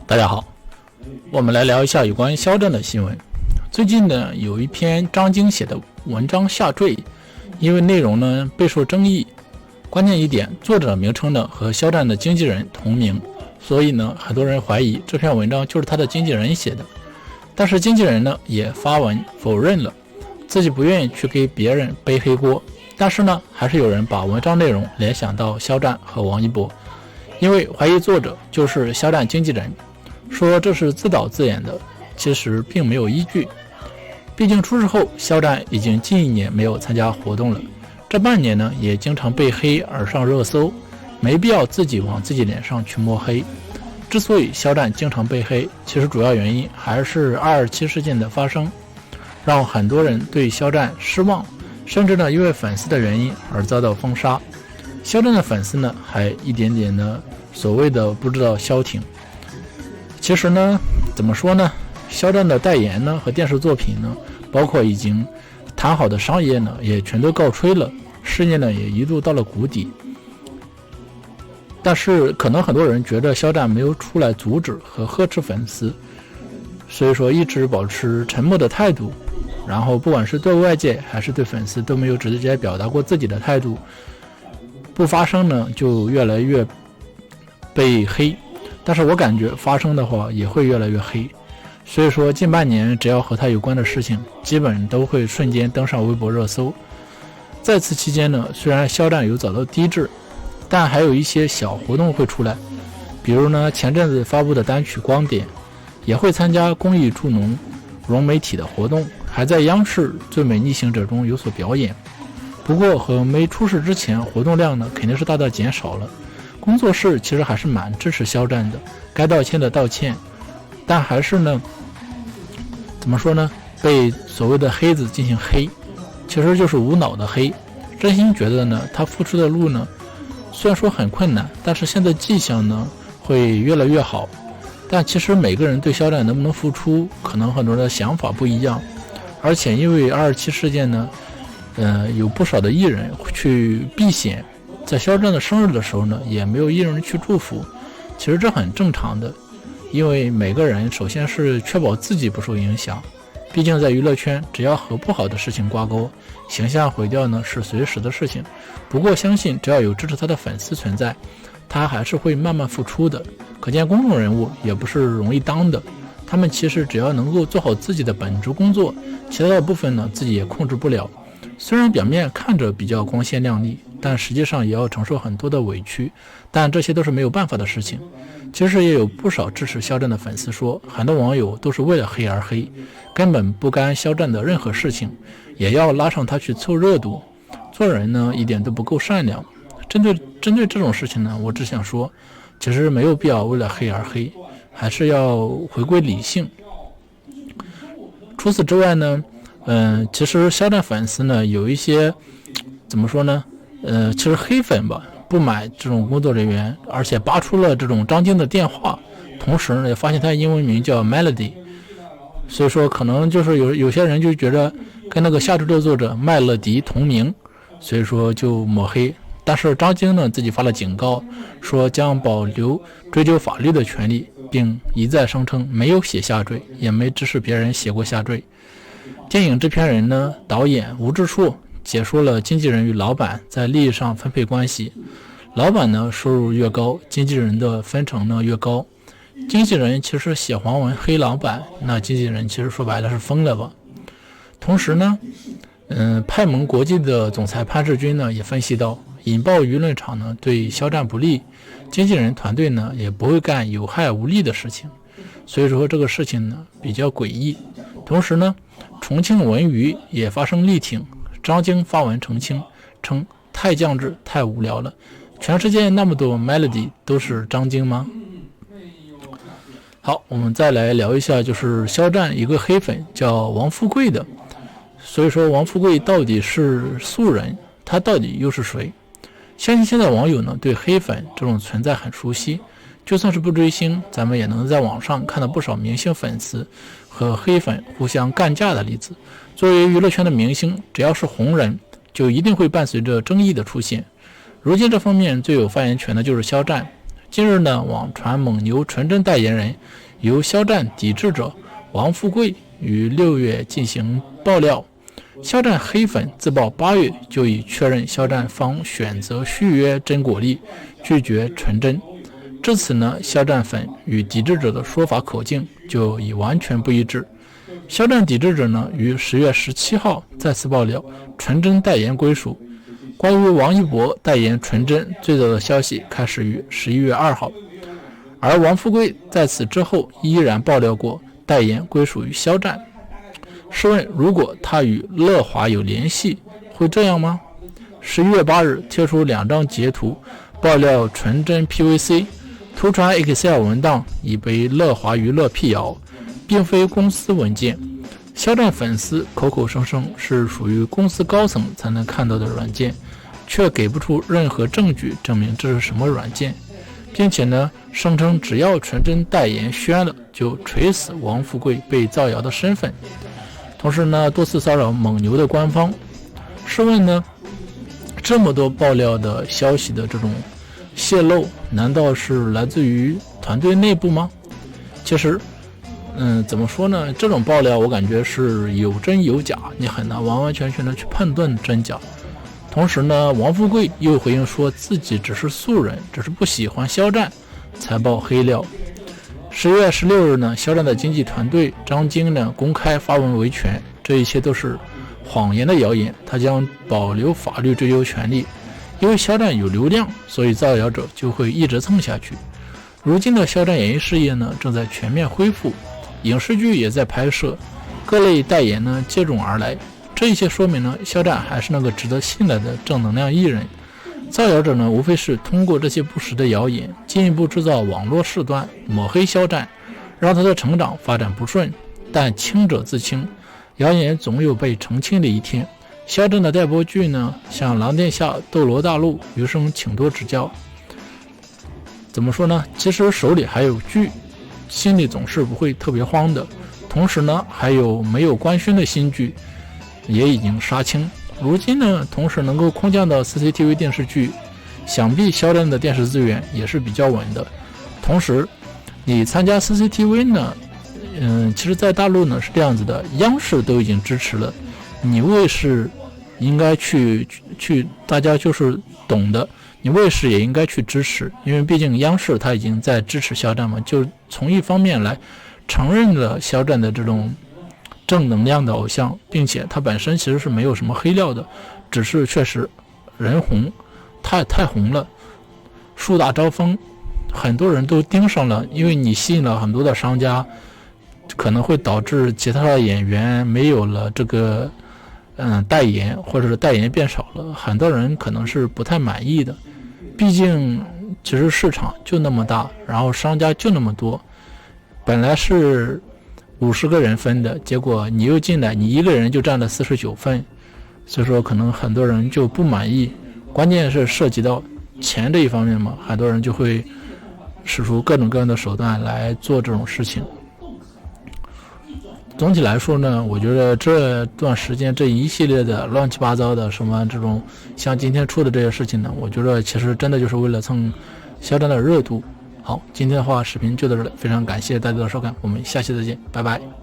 大家好，我们来聊一下有关肖战的新闻。最近呢，有一篇张晶写的文章下坠，因为内容呢备受争议。关键一点，作者名称呢和肖战的经纪人同名，所以呢，很多人怀疑这篇文章就是他的经纪人写的。但是经纪人呢也发文否认了，自己不愿意去给别人背黑锅。但是呢，还是有人把文章内容联想到肖战和王一博，因为怀疑作者就是肖战经纪人，说这是自导自演的，其实并没有依据。毕竟出事后，肖战已经近1年没有参加活动了，这半年呢也经常被黑而上热搜，没必要自己往自己脸上去抹黑。之所以肖战经常被黑，其实主要原因还是227事件的发生，让很多人对肖战失望，甚至呢因为粉丝的原因而遭到封杀。肖战的粉丝呢还一点点呢所谓的不知道消停。其实呢怎么说呢，肖战的代言呢和电视作品呢，包括已经谈好的商业呢也全都告吹了，事业呢也一度到了谷底。但是可能很多人觉得肖战没有出来阻止和呵斥粉丝，所以说一直保持沉默的态度，然后不管是对外界还是对粉丝都没有直接表达过自己的态度，不发声呢就越来越被黑，但是我感觉发生的话也会越来越黑。所以说近半年只要和他有关的事情基本都会瞬间登上微博热搜。在此期间呢，虽然肖战有遭到抵制，但还有一些小活动会出来，比如呢前阵子发布的单曲光点，也会参加公益助农融媒体的活动，还在央视最美逆行者中有所表演。不过和没出事之前活动量呢肯定是大大减少了。工作室其实还是蛮支持肖战的，该道歉的道歉，但还是呢怎么说呢，被所谓的黑子进行黑，其实就是无脑的黑。真心觉得呢他付出的路呢虽然说很困难，但是现在迹象呢会越来越好。但其实每个人对肖战能不能付出，可能很多人的想法不一样。而且因为227事件呢有不少的艺人去避险，在肖战的生日的时候呢也没有艺人去祝福，其实这很正常的。因为每个人首先是确保自己不受影响，毕竟在娱乐圈只要和不好的事情挂钩，形象毁掉呢是随时的事情。不过相信只要有支持他的粉丝存在，他还是会慢慢付出的。可见公众人物也不是容易当的，他们其实只要能够做好自己的本职工作，其他的部分呢自己也控制不了。虽然表面看着比较光鲜亮丽，但实际上也要承受很多的委屈，但这些都是没有办法的事情。其实也有不少支持肖战的粉丝说，很多网友都是为了黑而黑，根本不干肖战的任何事情，也要拉上他去凑热度。做人呢一点都不够善良。针对这种事情呢，我只想说，其实没有必要为了黑而黑，还是要回归理性。除此之外呢其实肖战粉丝呢有一些怎么说呢其实黑粉吧，不买这种工作人员，而且扒出了这种张晶的电话，同时呢也发现他英文名叫 Melody， 所以说可能就是有些人就觉得跟那个下注的作者麦乐迪同名，所以说就抹黑。但是张晶呢自己发了警告，说将保留追究法律的权利，并一再声称没有写下坠，也没指使别人写过下坠。电影制片人呢导演吴志硕解说了经纪人与老板在利益上分配关系，老板呢收入越高，经纪人的分成呢越高。经纪人其实写黄文黑老板，那经纪人其实说白了是疯了吧。同时呢派盟国际的总裁潘志军呢也分析到，引爆舆论场呢对肖战不利，经纪人团队呢也不会干有害无利的事情，所以说这个事情呢比较诡异。同时呢重庆文娱也发生力挺，张晶发文澄清，称太降智太无聊了，全世界那么多 Melody 都是张晶吗？好，我们再来聊一下就是肖战一个黑粉叫王富贵的。所以说王富贵到底是素人，他到底又是谁？相信现在网友呢对黑粉这种存在很熟悉，就算是不追星，咱们也能在网上看到不少明星粉丝和黑粉互相干架的例子。作为娱乐圈的明星，只要是红人，就一定会伴随着争议的出现。如今这方面最有发言权的就是肖战，近日呢，网传蒙牛纯正代言人由肖战抵制者王富贵于6月进行爆料，肖战黑粉自曝8月就已确认肖战方选择续约真果粒，拒绝纯真。至此呢，肖战粉与抵制者的说法口径就已完全不一致。肖战抵制者呢，于10月17号再次爆料纯真代言归属。关于王一博代言纯真最早的消息开始于11月2号，而王富贵在此之后依然爆料过代言归属于肖战。试问，如果他与乐华有联系，会这样吗？11月8日贴出2张截图，爆料纯真 PVC， 图传 Excel 文档已被乐华娱乐辟谣，并非公司文件。肖战粉丝口口声声是属于公司高层才能看到的软件，却给不出任何证据证明这是什么软件，并且呢，声称只要纯真代言宣了，就锤死王富贵被造谣的身份。同时呢，多次骚扰蒙牛的官方。试问呢，这么多爆料的消息的这种泄露，难道是来自于团队内部吗？其实怎么说呢，这种爆料我感觉是有真有假，你很难完完全全的去判断真假。同时呢，王富贵又回应说自己只是素人，只是不喜欢肖战才爆黑料。10月16日呢，肖战的经纪团队张晶呢公开发文维权，这一切都是谎言的谣言，他将保留法律追究权利。因为肖战有流量，所以造谣者就会一直蹭下去。如今的肖战演艺事业呢正在全面恢复，影视剧也在拍摄，各类代言呢接踵而来。这一切说明呢，肖战还是那个值得信赖的正能量艺人。造谣者呢，无非是通过这些不实的谣言，进一步制造网络事端，抹黑肖战，让他的成长发展不顺。但清者自清，谣言总有被澄清的一天。肖战的待播剧呢，像《狼殿下》《斗罗大陆》，余生请多指教。怎么说呢？其实手里还有剧，心里总是不会特别慌的。同时呢，还有没有官宣的新剧也已经杀青。如今呢，同时能够空降到 CCTV 电视剧，想必肖战的电视资源也是比较稳的。同时，你参加 CCTV 呢，其实在大陆呢是这样子的，央视都已经支持了，你卫视应该去大家就是懂的，你卫视也应该去支持，因为毕竟央视它已经在支持肖战嘛，就从一方面来承认了肖战的这种正能量的偶像，并且他本身其实是没有什么黑料的，只是确实人红，太红了，树大招风，很多人都盯上了，因为你吸引了很多的商家，可能会导致其他的演员没有了这个代言，或者是代言变少了，很多人可能是不太满意的。毕竟其实市场就那么大，然后商家就那么多，本来是50个人分的，结果你又进来，你一个人就占了49份，所以说可能很多人就不满意。关键是涉及到钱这一方面嘛，很多人就会使出各种各样的手段来做这种事情。总体来说呢，我觉得这段时间这一系列的乱七八糟的什么这种像今天出的这些事情呢，我觉得其实真的就是为了蹭肖战的热度。好，今天的话视频就到这里，非常感谢大家的收看，我们下期再见，拜拜。